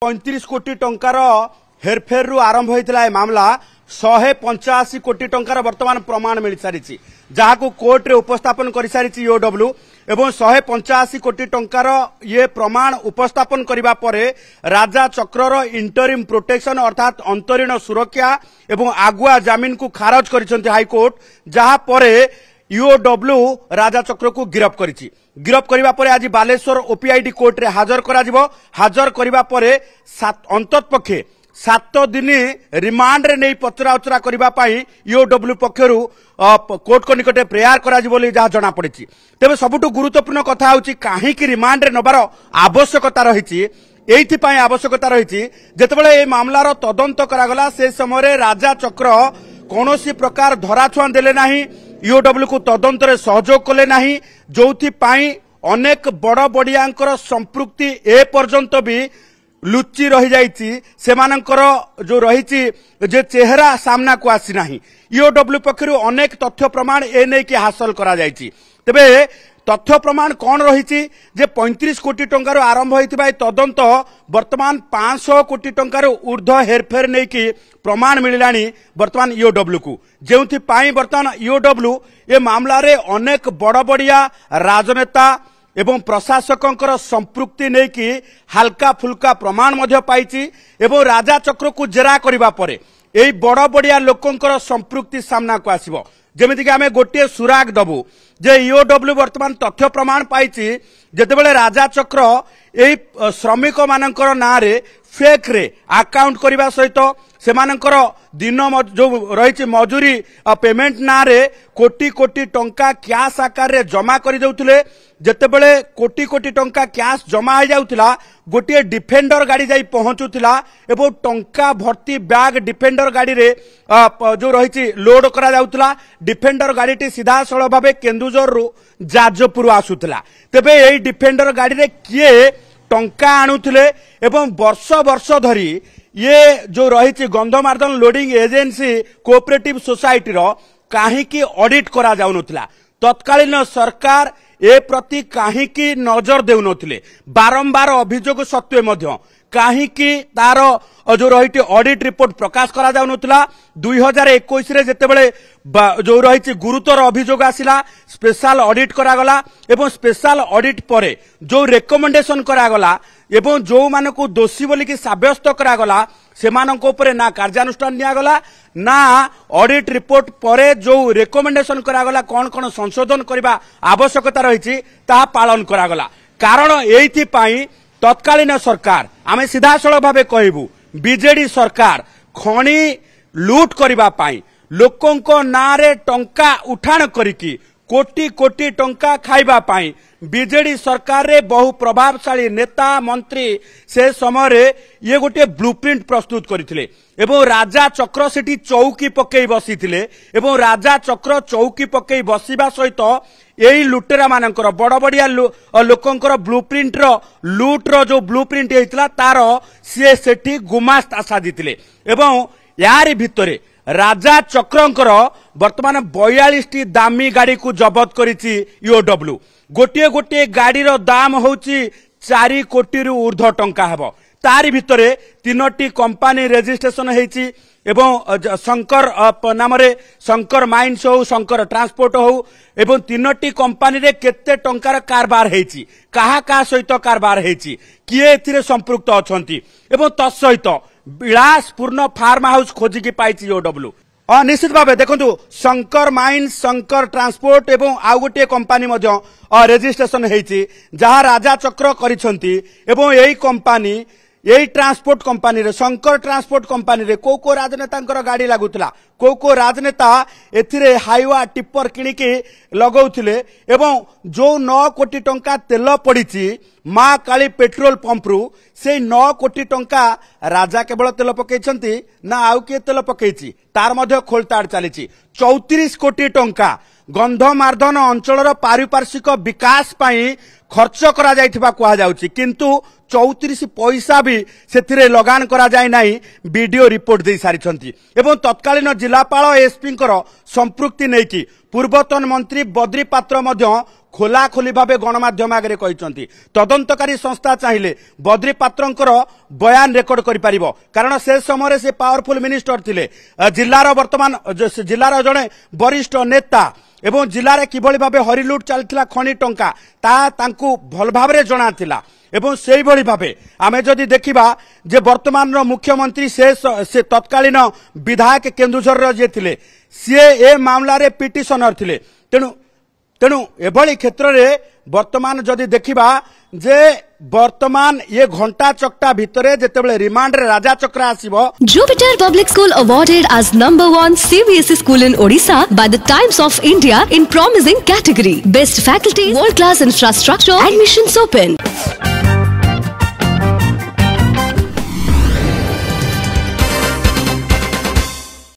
35 कोटी टंकार हेरफेर रु आरंभ होता है मामला 185 कोटी टंकार वर्तमान प्रमाण मिल सारी जहां कोर्ट रे उपस्थापन कर सारी ईओडब्ल्यू एवं 185 कोटी टंकार ये प्रमाण उपस्थापन करबा परे राजा चक्रर इंटरिम प्रोटेक्शन अर्थात अंतरीण सुरक्षा एवं आगुआ जमीन को खारज कर हाईकोर्ट जहां परे ईओडब्ल्यू राजा चक्र को गिरफ्त करिछि। गिरफ्त करबा परे आज बालेश्वर ओपीआईडी कोर्ट रे हाजर करा जिवो। हाजर करबा परे अंतत पक्षे 7 दिन रिमांड रे नहीं पचरा उचरा करबा पई ईओडब्ल्यू पक्षरु कोर्ट को निकटे प्रेयर करा जिवो ବୋଲି जहा जणा पड़िछि। तेबे सबुठु गुरुत्वपूर्ण कथा होछि काहे कि रिमांड रे नबार आवश्यकता रहिछि। एइथि पई आवश्यकता रहिछि जेतेबेले ए मामलार तदंत करागला से समय राजा चक्र कोनोसी प्रकार धराछुआ देले नाही, ईओडब्ल्यू को तदंतरे सहयोग कले नाही, जोथि पाई अनेक बड़ बड़ियांकर संपृक्ति ए पर्यंत भी लुचि रही जाइछि। सेमानंकर जो रहिछि जे चेहरा सामना को आसी नाही। ईओडब्ल्यू पक्षरु अनेक तथ्य प्रमाण ए नै कि हासिल करा जाइछि। तबे तथ्य प्रमाण कौन रही जे 35 कोटी टंकार आरंभ होता तदंत वर्तमान 500 कोटी टंकार ऊर्ध्व हेरफेर नहीं कि प्रमाण मिलानी वर्तमान ईओडब्ल्यू को जो वर्तमान ईओडब्ल्यू ए मामला रे अनेक बड़ बड़िया राजनेता एवं प्रशासकों संपृक्ति नहीं कि हल्का फुल्का प्रमाण मध्य पाइछि एवं राजा चक्र को जेरा करबा परे एई बड़ बड़िया लोकंकर संपृक्ति सामना को आसीबो। जेमिति कि आमे गोटे सुराग दबु जे ईओडब्ल्यू वर्तमान तथ्य प्रमाण पाइछि जेतेबेले राजा चक्र एई श्रमिक मानकर नाँ रे फेक रे अकाउंट करबा सहित सेमानकर दिन जो रही मजूरी पेमेंट ना रे कोटी कोटी टंका कैश आकार रे जमा कर देउथिले। जेतेबेले कोटी कोटी टंका कैश जमा हो जाउथिला गोटे डिफेंडर गाड़ी जाई पहुंचुथिला एवं टंका भर्ती बैग डिफेंडर गाड़ी रे जो रही लोड करा जाउथिला। डिफेंडर गाड़ी सीधा सड़क भाव केन्दुझर रु जाजपुर आसुथिला। तेबे एई डिफेंडर गाड़ी रे किए टंका आणुथिले एवं वर्ष वर्ष धरी ये जो रही Gandhamardan loading agency cooperative society रो काहीकि ऑडिट करा जाउनथिला। तत्कालीन सरकार ए प्रति काहीकि नजर देउनथिले। बारंबार अभियोग सत्वे मध्य काहीकि तार जो रही ऑडिट रिपोर्ट प्रकाश करा जाउनथिला। 2021 रे जेतेबेले जो रही गुरुतर अभियोग आसिला स्पेशल ऑडिट करागला एवं स्पेशल ऑडिट परे जो रेकमेंडेशन करागला एवं जो मानको दोषी बोली कि साब्यस्त करागला सेमाननको ऊपर ना कार्यानुष्ठान नियागला ना ऑडिट रिपोर्ट परे जो रेकमेंडेशन करागला कौन कौन संशोधन करबा आवश्यकता रही ता पालन करागला। कारण एइथि पई तत्कालीन सरकार आमे सीधा सड़क भावे कहबू बीजेडी सरकार खणी लूट करबा पाई लोकंको नारे टंका उठाण करिकी कोटी कोटी टंका खाइबा पाई बीजेडी सरकार रे बहु प्रभावशाली नेता मंत्री से समय रे ये गोटे ब्लूप्रिंट प्रस्तुत करथिले एवं राजा चक्र सेठी चौकी पकई बसीथिले एवं राजा चक्र चौकी पकई बसीबा सहित एई लुटेरा मानकर बड़ बड़िया लोकंकर ब्लूप्रिंट रो लूट रो जो ब्लूप्रिंट हेतिला तार सी सेठी गुमास्ता साजिथिले एवं यारी भितरे राजा चक्रंकर वर्तमान 42 दामी गाड़ी को जबत करिछि ईओडब्ल्यू। गोटे गोटे गाड़ीर दाम होउछि 4 कोटी रु ऊर्ध्व टंका हेबो। तारी भितरे 3टी कंपनी रजिस्ट्रेशन हेछि एवं शंकर नाम रे शंकर माइन्स हो शंकर ट्रांसपोर्ट हो एवं 3टी कंपनी रे केते टंकार कारबार हेछि काहा का सहित कारबार हेछि किए एथिरे संपृक्त अछंती एवं तत्सहित विलासपूर्ण फार्म हाउस खोजिकी पाइछि ईओडब्ल्यू। निश्चित भाव देखु शंकर माइन्स शंकर ट्रांसपोर्ट एवं आउ गोटे कंपनी मध्य रजिस्ट्रेशन हेछि जहा राजा चक्र करिसंती एवं एई कंपनी यही ट्रांसपोर्ट कंपनी रे शंकर ट्रांसपोर्ट कंपनी रे को राजनेता गाड़ी लागुतला को राजनेता एथिरे हाईवा टिप्पर किणिकी लगौथिले एवं जो 9 कोटी टंका तेल पड़िछि मां काली पेट्रोल पंप रु से 9 कोटी टंका राजा केवल तेल पकईछंती ना आउ किए तेल पकईछि तार मध्य खोलताड़ चलीछि। 34 कोटी टंका गंधमार्दन अंचलर पारिपार्श्विक विकास पाई खर्च करा जाइथिबा कुहा जाउछि किंतु 34 पैसा भी से लगान करा जाय नाही वीडियो रिपोर्ट दे सारी एवं तत्कालीन जिलापाल एसपी संपृक्ति नहीं कि पूर्वतन मंत्री बद्री पात्र मध्य खोला खोली भावे गणमाध्यम आगे कहते तदंतकारी संस्था चाहिए बद्री पात्रंकर बयान रेकर्ड कर पारिबो कारण से समय से पावरफुल मिनिस्टर थिले जिल्लार वर्तमान जिल्लार जड़े वरिष्ठ नेता एवं जिले में किभली भावे हरिलुट चलता खनि टंका तांकु भल भाव जना थिला एवं से भली भावे आमे जदि देखिबा जे वर्तमान मुख्यमंत्री से तत्कालीन विधायक केन्दुझर जे थिले सी ए मामला रे पिटिशनर थिले तेणु एभली क्षेत्र रे वर्तमान जदि देखिबा जे वर्तमान ये घंटा चक्टा भितरे जेतेबेले रिमांड रे राजा चक्रा आसीबो Jupiter Public School awarded as #1 CBSE school in Odisha by the Times of India in promising category. Best faculty, world class infrastructure, admissions open.